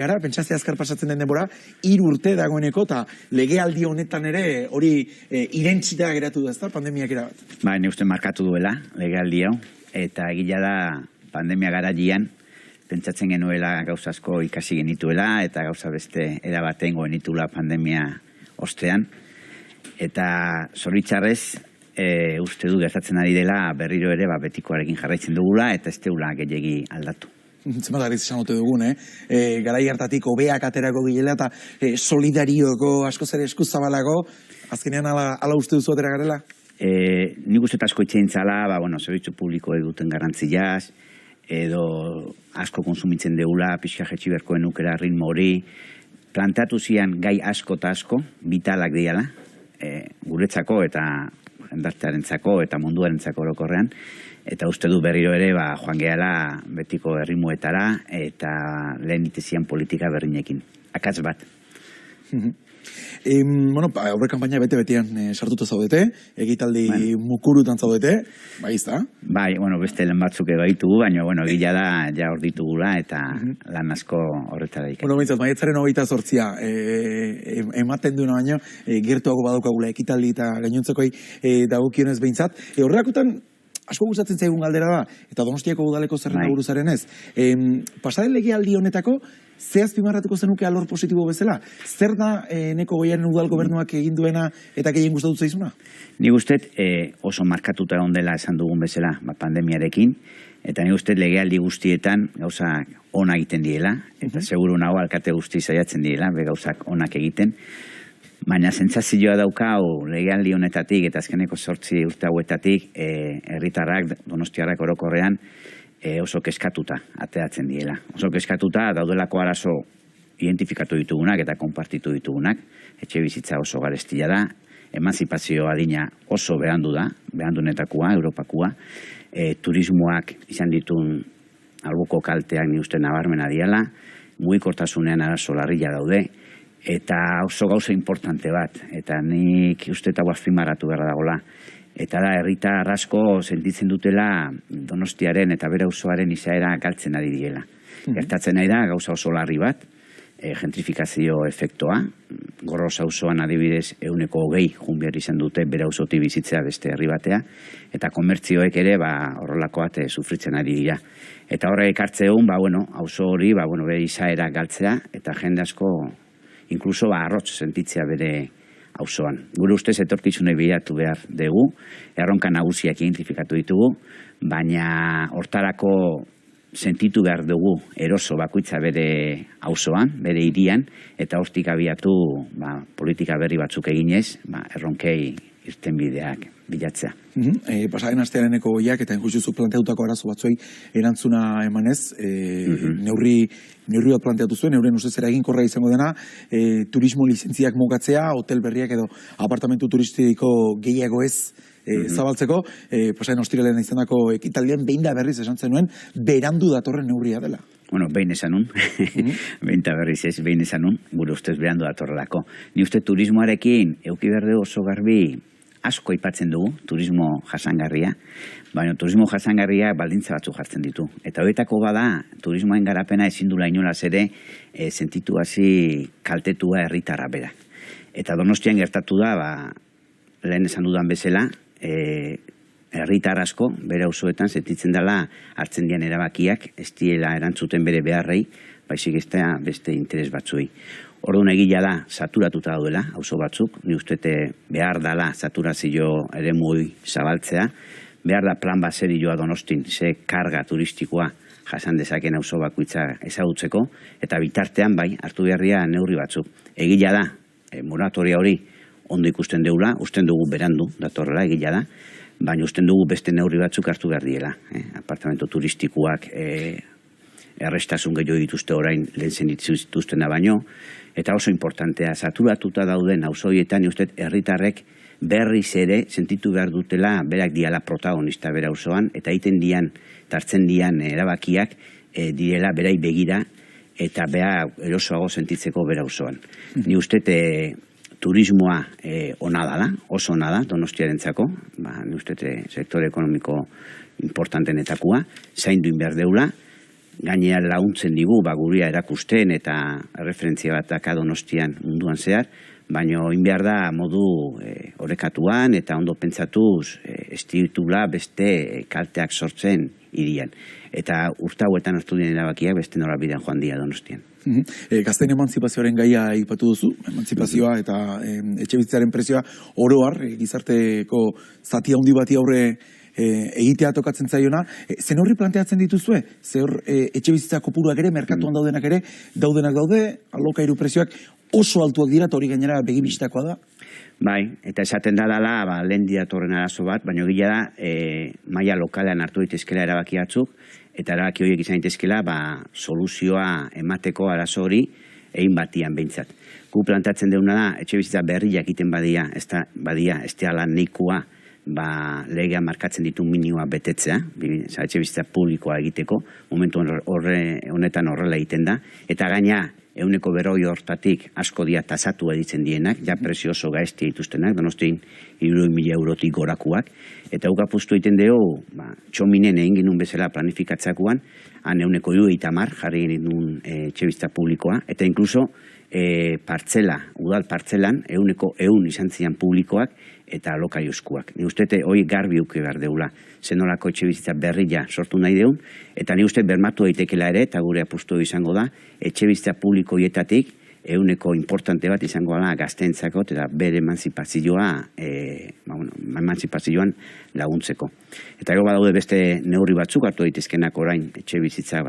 Gara, pentsazia azkar pasatzen den denbora, 3 urte dagoeneko, eta legealdi honetan ere hori irentzita geratu da, ezta, pandemiak erabat. Ba, ne uste markatu duela legealdi hau, eta egila da pandemia garaian, pentsatzen genuela gauza asko ikasi genituela, eta gauza beste erabaten genitula pandemia ostean, eta zoritxarrez, uste du gertatzen ari dela berriro ere betikoarekin jarraitzen dugula, eta ez deula gehiegi aldatu. Zenbat garriz esan ote dugun, garai hartatik hobeak aterako gilela eta solidarioko asko zer eskuzabalago, azkenean ala uste duzu atera garela? Nik uste asko itxein zala, zerbitzu publiko eduten garrantziaz, edo asko konsumitzen deula, pixka jetxi berkoen ukera ritmo hori, planteatu zian gai asko eta asko, vitalak diala, guretzako eta jendartearentzako eta munduarentzako orokorrean, eta uste du berriro ere joan gehala betiko errimuetara eta lehen itezian politika berrinekin. Akatz bat. Aurre kanpaina bete-betean sartuta zaudete, egitaldi mukurutan zaudete, bai izta? Bai, beste lehen batzuk edo ditugu, baina egila da ja hor ditugula eta lan asko horretara ikan. Maiatzaren 28 ematen duena baino, gertuago badaukagula ekitaldi eta gainontzekoi dagokionez behintzat. Horrelakutan, asko gustatzen zaigun galdera da, eta Donostiako udaleko zerrenda buruzaren ez. Pasaren legealdi honetako, ze azpimarratuko zenuke alor positibo bezala? Zer da Eneko Goiaren udal gobernuak egin duena eta gehien gustatu zaizuna? Nik ustet oso markatuta ondela esan dugun bezala pandemiarekin, eta nik ustet legealdi guztietan gauzak onak egiten diela, eta seguru nago alkate guzti saiatzen diela, gauzak onak egiten, baina sentsazioa daukau legealdi honetatik eta azkeneko 8 urte hauetatik herritarrak Donostiarrak orokorrean oso keskatuta ateratzen diela. Oso keskatuta daudelako arazo identifikatu ditugunak eta konpartitu ditugunak, etxe bizitza oso garestia da, emanzipazio adina oso behandu da, behandunetakoa, Europakua, turismoak izan ditun alboko kalteak ni uste nabarmena diala, mugikortasunean arazo larria daude, eta oso gauza importante bat, eta nik uste eta azpimarratu behar dagoela. Eta da, herritar asko sentitzen dutela Donostiaren eta bere auzoaren izaera galtzen ari diela. Gertatzen nahi da, gauza oso larri bat, gentrifikazio efektoa, Gorroz auzoan adibidez 120 junbier izan dute bere auzotik bizitzea beste herri batea, eta komertzioek ere horrelakoat sufritzen ari dira. Eta horrek ekartze egun, auzo hori, bere izaera galtzea, eta jende asko inkluso arrotz sentitzea bere auzoan. Gure ustez etorkizunei begiratu behar dugu, erronka nagusiak identifikatu ditugu, baina hortarako sentitu behar dugu eroso bakoitza bere auzoan, bere hirian, eta hortik abiatu politika berri batzuk eginez, erronkei irtenbideak bilatzea. Pasaren astean Eneko Goiak eta injustuzu planteatutako arazo batzuei erantzuna emanez, neurri bat planteatu zuen, neuren ustez eraginkorra izango dena, turismo lizentziak mugatzea, hotel berriak edo apartamentu turistiko gehiago ez zabaltzeko, pasaren ostiralean izandako ekitaldian behin da berriz esan zenuen, berandu datorren neurria dela. Behin esan nun, behin eta berriz ez, behin esan nun, gure ustez berandu datorrelako. Ni uste turismoarekin euki berde oso garbi asko aipatzen dugu, turismo jasangarria, baina turismo jasangarria baldintza batzuk jartzen ditu. Eta horietako bada, turismoen garapena ezin dula inolaz ere sentitu hasi kaltetua herritarra bera. Eta Donostian gertatu da, lehen esan dudan bezala, herritar asko bere auzoetan sentitzen dela hartzen dian erabakiak, ez diela erantzuten bere beharrei, baizik ez da beste interes batzuei. Orduan egila da, saturatuta daudela, auzo batzuk, ni ustete behar dela saturazio eremui zabaltzea, behar da plan bat serioa Donostin, ze karga turistikoa jasan dezaken auzo bakoitza ezagutzeko, eta bitartean hartu beharria neurri batzuk. Egila da, moratoria hori ondo ikusten deula, usten dugu berandu datorrela, egila da, baina usten dugu beste neurri batzuk hartu behar diela. Apartamento turistikoak errestasun gehiago dituzte orain lehen zen dituzten da baino, eta oso importantea, saturatuta dauden auzoietan, usted herritarrek berriz ere sentitu behar dutela berak diala protagonista bera auzoan, eta egiten dian, tartzen dian erabakiak direla berai begira, eta bea erosoago sentitzeko bera auzoan. Ni uste turismoa ona dala, oso ona da Donostiarentzako, ni uste sektore ekonomiko importantenetakoa, zaindu behar deula, Gainera laguntzen digu, guria erakusten eta referentzia bat Donostian munduan zehar, baina oin behar da modu orekatuan eta ondo pentsatuz ez ditula beste kalteak sortzen hirian. Eta urte hauetan hartu diren erabakiak beste norabidean joan dira Donostian. Gazteen emantzipazioaren gaia aipatu duzu, emantzipazioa eta etxebizitzaren prezioa oroar, gizarteko zati handi bati aurre egitea tokatzen zaiona. Zen horri planteatzen dituzue? Zer etxebizitza kopuruak ere, merkatuan daudenak ere, daudenak daude, alokairu prezioak oso altuak dira, eta hori gainera begibistakoa da? Bai, eta esaten da dela, lehen diatorren arazo bat, baina gila da, maila lokalean hartu daitezkela erabaki batzuk, eta erabaki horiek izan daitezkela, soluzioa emateko arazo hori egin batian behintzat. Gu plantatzen deuna da, etxebizitza berriak egiten badia, ez da lan neikua, legea markatzen ditu minimoa betetzea, etxebizitza publikoa egiteko, momentu honetan horrela egiten da, eta gaina, 140 hortatik asko dia tasatu editzen dienak, ja prezio oso gaizti dituztenak, Donostin 300.000 eurotik gorakuak, eta uga puztu egiten dugu, txominen egin genuen bezala planifikatzakuan, han 170 jarri genuen etxebizitza publikoa, eta inkluso udal partzelan 100 izan zian publikoak eta alokaiozkoak. Ni uste hori garbi uke behar deula, zenolako etxebizitza berria sortu nahi deun, eta ni uste bermatu daitekela ere, eta gure apustu izango da, etxebizitza publikoietatik 100 importante bat izango da gazteentzako eta bere emantzipazioan laguntzeko. Eta gero badaude beste neurri batzuk hartu daitezkenak orain etxebizitza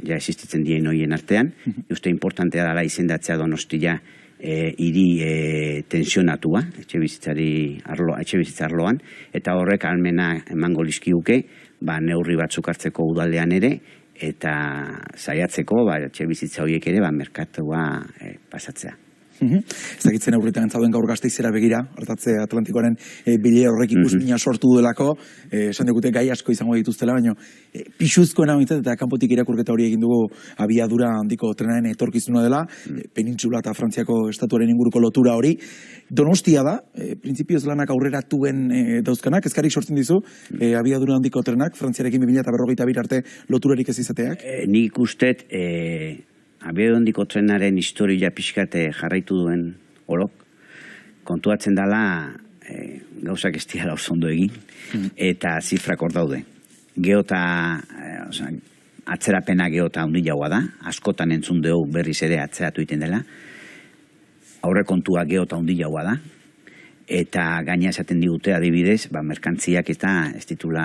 ja existitzen dien horien artean, uste importantea dela izendatzea Donostia hiri tensionatua, etxebizitza arloan, eta horrek almena emango lizkiuke, neurri batzuk hartzeko udaldean ere, eta saiatzeko etxebizitza horiek ere merkatua pasatzea. Ezagitzen aurretan zauden gaur Gasteizera begira, hartatze Atlantikoaren bile horrek ikusmina sortu delako, esan digute gai asko izango dituztela, baina pixuzkoena bintzat eta kanpotik irakurketa hori egin dugu abiadura handiko trenaren etorkizuna dela, Penintsula eta Frantziako estatuaren inguruko lotura hori. Donostia da, printzipioz lanak aurreratuen dauzkanak, ezkarik sortzen dizu, abiadura handiko trenak, Frantziarekin 2022 arte loturarik ez izateak? Nik ustet, abiadura handiko trenaren historia pixkate jarraitu duen olok, kontuatzen dela gauzak ez dira oso ondo egin, eta zifrak hor daude. Atzerapena geota handiagoa da, askotan entzun dugu berriz ere atzeratu egiten dela, aurrekontua geota handiagoa da, eta gaina esaten digute adibidez, merkantziak ez ditula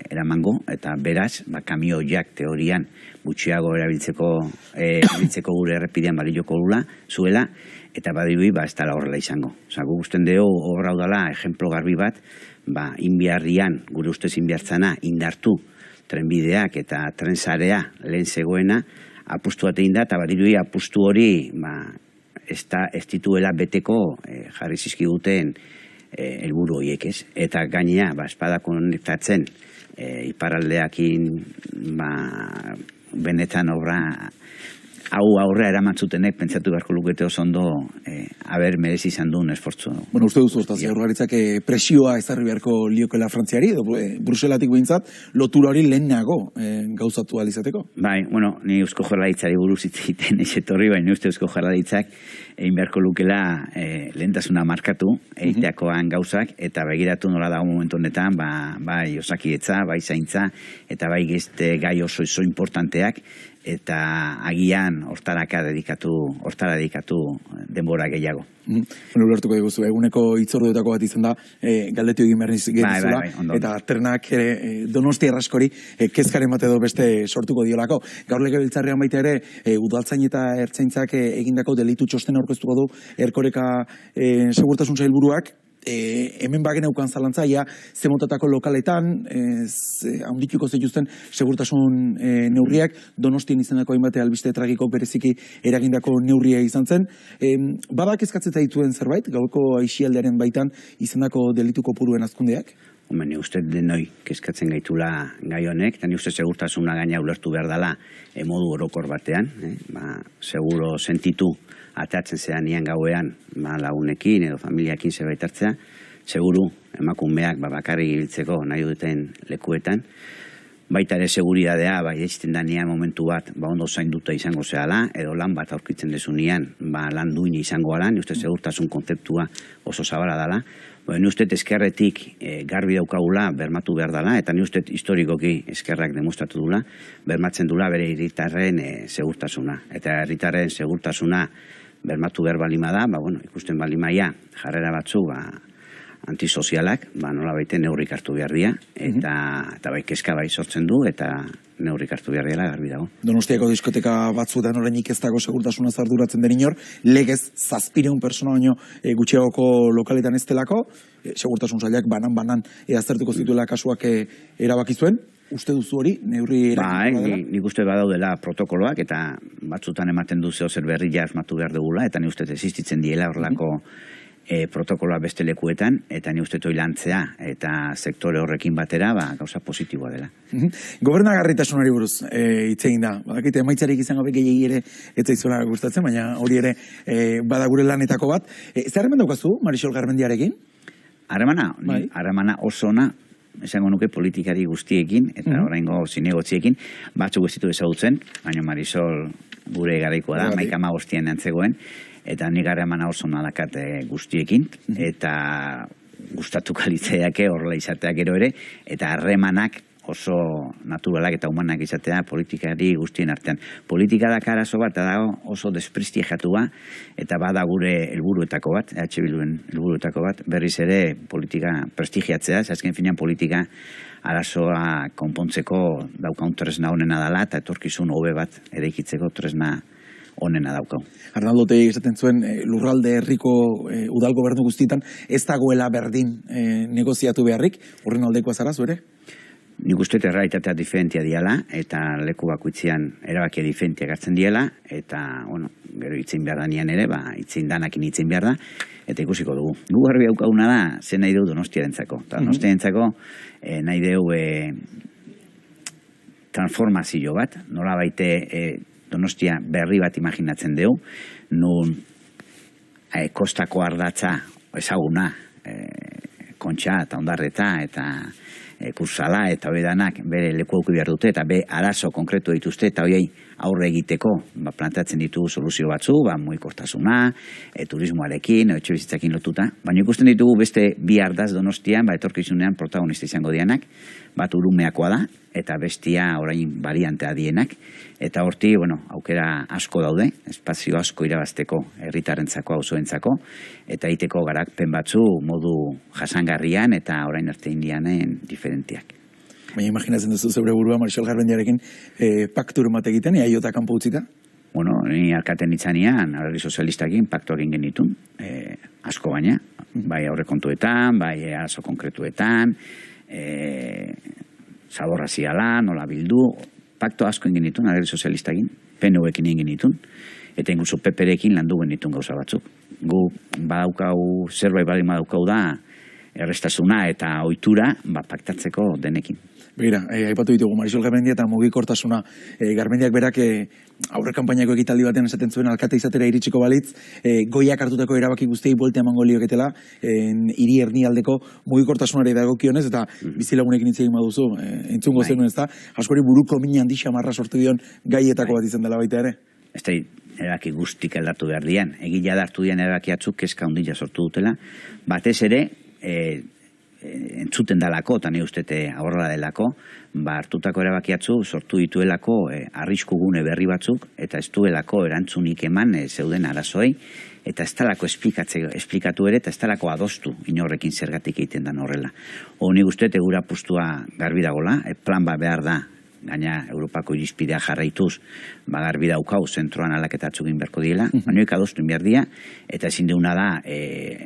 eramango, eta beraz, kamioiak teorian gutxiago erabiltzeko gure errepidean balioko zuela, eta badiru ez dela horrela izango. Gu gusten dugu obra dela ejemplo garbi bat, inbiarrian, gure ustez inbiartzana, indartu trenbideak eta trensarea lehen zegoena, apustu bat egin da, eta badiru apustu hori ez dituela beteko jarri zizkiguten helburu horiek ez. Eta gainea, espada konektatzen iparraldeakin benetan obra hau aurrea eramatzutenek pentsatu beharko lukete oso ondo merezi izan duen esfortzu. Bueno, uste duzu, hortaz, Jaurlaritzak presioa ezarri beharko liokela Frantziari, edo Bruselatik behintzat, lotura hori lehenago gauzatu alizateko? Bai, ni Eusko Jaurlaritzari buruz hitz egiten esetorri, baina uste Eusko Jaurlaritzak egin beharko lukela lehentasuna markatu, egiteakoan gauzak, eta begiratu nola dago momentu honetan, bai osakidetza, bai zaintza, eta bai gai oso importanteak, eta agian hortara dedikatu denbora gehiago. Ulertuko diguzu, eguneko hitzorduetako bat izan da, galdetu egin behar genizula, eta trenak Donostia askori kezkaren bat edo beste sortuko diolako. Gaur legebiltzarrean baita ere, udaltzain eta ertzaintzak egindako delitu txosten aurkeztuko du Erkoreka segurtasun sailburuak, hemen bagen eukan zalantza, zemotatako lokaletan, handituko zituzten segurtasun neurriak, Donostien izanako hainbate albiste tragiko bereziki eragindako neurria izan zen. Badak eskatzeta dituen zerbait, gauko aixialdearen baitan izanako delitu kopuruen azkundeak? Ni uste denoi kezkatzen gaitula gai honek, eta ni uste segurtasuna gaina ulertu behar dela modu orokor batean, seguro sentitu atatzen zean nian gauean lagunekin edo familiakin zerbait hartzea, seguru emakumeak bakarrik ibiltzeko nahi duten lekuetan, baita ere seguridadea, bai eizten danean momentu bat, ondo zainduta izango zehala, edo lan bat aurkitzen desunean, lan duin izango ala, ni uste segurtasun kontzeptua oso zabala dela. Ni uste eskerretik garbi daukagula bermatu behar dela, eta ni uste historikoki eskerrak demostratu dula, bermatzen dula bere herritarren segurtasuna. Eta herritarren segurtasuna bermatu behar balima da, ikusten balimaia jarrera batzu, antisozialak, nola baite neurrik hartu behar dira, eta bai kezka bai sortzen du, eta neurrik hartu behar dira garbi dago. Donostiako diskoteka batzuetan orainik ez dago segurtasuna arduratzen den inor, legez 700 persona baino gutxiagoko lokaletan ez delako, segurtasun sailak banan aztertuko zituela kasuak erabaki zuen, uste duzu hori, neurri erakin nik uste badaudela protokoloak, eta batzutan ematen du zer berri asmatu behar dugula, eta ni uste existitzen diela horrelako protokoloa beste lekuetan, eta ni uste toi lantzea, eta sektore horrekin batera, gauza positiboa dela. Gobernagarritasunari buruz hitz egin da. Badakite, emaitzarik izango gehiegi ere ez zaizuela gustatzen, baina hori ere bada gure lanetako bat. Zer harreman daukazu, Marisol Garmendiarekin? Harremana oso ona, esango nuke politikari guztiekin, eta oraingo zinegotziekin, batzuk ez ditu ezagutzen, baina Marisol gure garaikoa da, 15 antzegoen, eta nik harremana oso nadakat guztiekin, eta gustatuko litzaiake horrela izatea gero ere, eta harremanak oso naturalak eta humanak izatea politikari guztien artean. Politika da arazo bat, dago oso desprestigiatua, eta bada gure helburuetako bat, EH Bilduen helburuetako bat, berriz ere politika prestigiatzea, azken finean politika arazoa konpontzeko daukaun tresna honena dela, eta etorkizun hobe bat eraikitzeko tresna honena daukau. Arnaldo Otegi esaten zuen lurralde herriko udal gobernu guztietan ez dagoela berdin negoziatu beharrik, horren aldekoa zara zu ere? Nik uste errealitatea diferentia diala, eta leku bakoitzean erabakia diferentia gartzen diela, eta, gero itzin behar da nian ere, itzin danakin itzin behar da, eta ikusiko dugu. Gu garbi haukaguna da, zen nahi dugu Donostiarentzako. Donostiarentzako nahi dugu transformazio bat, nola baite Donostia berri bat imaginatzen dugu, nun kostako ardatza ezaguna, Kontxa eta Ondarreta eta Kursala eta hori danak bere leku auki behar dute, eta be arazo konkretu dituzte, eta horiei aurre egiteko plantatzen ditugu soluzio batzu, mugikortasuna, turismoarekin, etxebizitzakin lotuta, baina ikusten ditugu beste bi ardaz Donostian, etorkizunean protagonista izango dianak, bat Urumeakoa da, eta bestia orain variantea dienak, eta horti, aukera asko daude, espazio asko irabazteko herritarrentzako, auzoentzako, eta egiteko garakpen batzu modu jasangarrian eta orain arte indianen diferentiak. Baina imaginatzen duzu zeure burua Marisol Garmendiarekin paktur emate egiten, jota kanpo utzita? Ni alkaten itzanean, Alderdi Sozialistakin paktu egin genitun, asko baina, bai aurrekontuetan, bai arazo konkretuetan, zaborra ziala, nola bildu, paktu asko egin genitun, Alderdi Sozialistakin, PNU-ekin egin genitun, eta inguzu PP-rekin landu genitun gauza batzuk. Gu badaukau, zerbait baldin badaukau da, errestasuna eta ohitura paktatzeko denekin. Begira, aipatu ditugu Marisol Garmendia eta mugikortasuna. Garmendiak berak aurre kanpainako ekitaldi baten esaten zuen alkate izatera iritsiko balitz, goiak hartutako erabaki guztiei buelta emango lioketela, hiri erdialdeko mugikortasunari dagokionez, eta bizilagunekin hitz egin baduzu, entzungo zenuen ez da, askori buruko min handi xamarra sortu dion gaietako bat izan dela baita ere? Ez da, erabaki guztik aldatu behar dian. Egila da hartu dian erabaki atzuk kezka ondila sortu dutela. Batez ere, entzuten dalako, eta nahi ustete ahorra delako, hartutako erabakiatzu sortu dituelako arriskugune berri batzuk, eta ez duelako erantzunik eman zeuden arazoei, eta ez talako esplikatu ere, eta ez talako adostu inorrekin zergatik egiten den horrela. Honi ustete gura postua garbi dagola, plan bat behar da, gaina Europako irizpidea jarraituz, garbi daukau zentroan alaketatzuk inberko diela, baina adostu behar dira, eta ezin deuna da,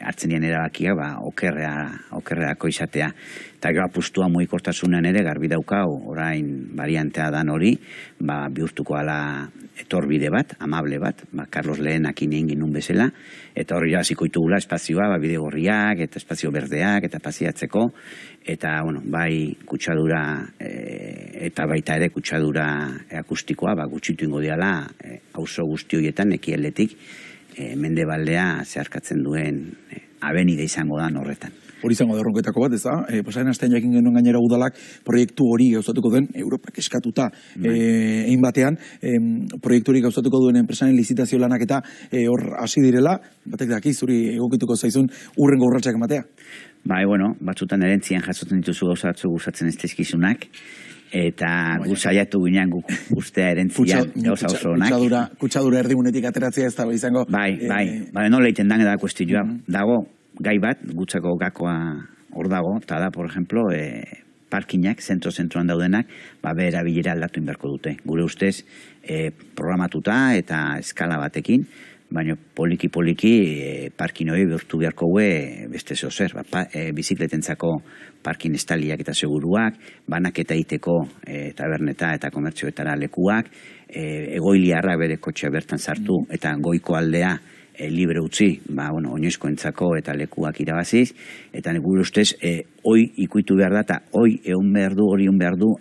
hartzen dian erabakia, okerreako izatea. Eta gero apustua mugikortasunean ere, garbi daukau, orain variantea dan hori, bihurtuko ala etorbide bat, amable bat, Carlos Lehenakin egin nun bezala, eta hori jasiko itugula espazioa, bide gorriak, eta espazio berdeak, eta pasiatzeko, eta, bai kutsadura, eta baita ere kutsadura akustikoa, gutxitu ingo diala, auzo guzti horietan, ekialdetik, mendebaldea zeharkatzen duen abenide izango da horretan. hori izango da erronketako bat, ez da? Pasaren astean jakin genuen gainera udalak proiektu hori gauzatuko den, Europak eskatuta egin batean, proiektu hori gauzatuko duen enpresaren lizitazio lanak eta hor hasi direla, batek daki zuri egokituko zaizun urrengo urratsak ematea. Bai, bueno, batzutan erentzian jasotzen dituzu gauza batzuk gustatzen ez dizkizunak, eta gu saiatu ginean guk ustea erentzian gauza oso onak. Kutsadura erdigunetik ateratzea ez da izango. Bai, nola egiten dan da kuestioa. Dago gai bat, gutzako gakoa hor dago, eta da, por ejemplo, parkinak, zentro-zentroan daudenak, bera bilera aldatu inberko dute. Gure ustez, programatuta eta eskala batekin, baina poliki-poliki parkin hori bihurtu beharko beste zer, bizikletentzako parkin estaliak eta seguruak, banaketa iteko taberneta eta komertzioetara lekuak, egoiliarra bere kotxea bertan sartu eta goiko aldea libre utzi, oinezkoentzako eta lekuak irabaziz, eta gure ustez, hoi ikuitu behar da, eta hori egon behar du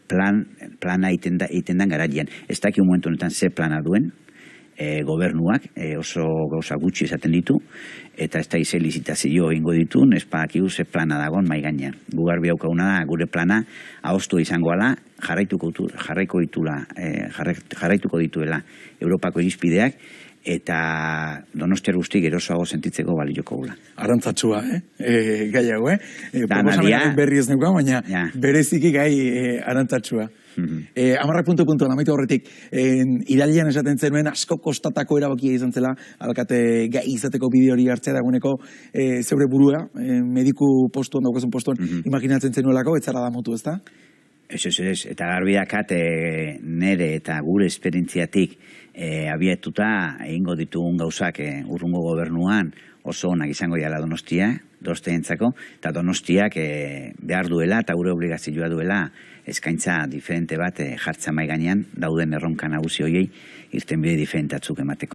plana egiten den garaian. Ez dakio momentu honetan ze plana duen, gobernuak oso gauza gutxi esaten ditu, eta ez da ize lizitazio egingo ditu, ez badakigu ze plana dagoen mai gainean. Gu garbi daukaguna da, gure plana adostu izango ala, jarraituko dituela Europako irizpideak, eta Donostiar guzti gerosoago sentitzeko balioko gula. Arantzatxua, gai hau, Proposamenen berri ez neuka, baina bereziki gai arantzatxua. Amarrak puntuan, amaitu horretik, irailean esaten zenuen asko kostatako erabakia izan zela, alkate gai izateko bideo hori hartzea dagoeneko zeure burua, mediku postuan, daukazun postuan, imaginatzen zenuelako, ez zara da motu, ez da? Ez, eta garbi dakat nere eta gure esperientziatik abietuta egingo ditugun gauzak urrungo gobernuan oso onak izango dela Donostiaentzako, eta Donostiak behar duela eta gure obligazioa duela eskaintza diferente bat jartza mai gainean dauden erronka nagusi horiei irtenbide diferentatzuk emateko.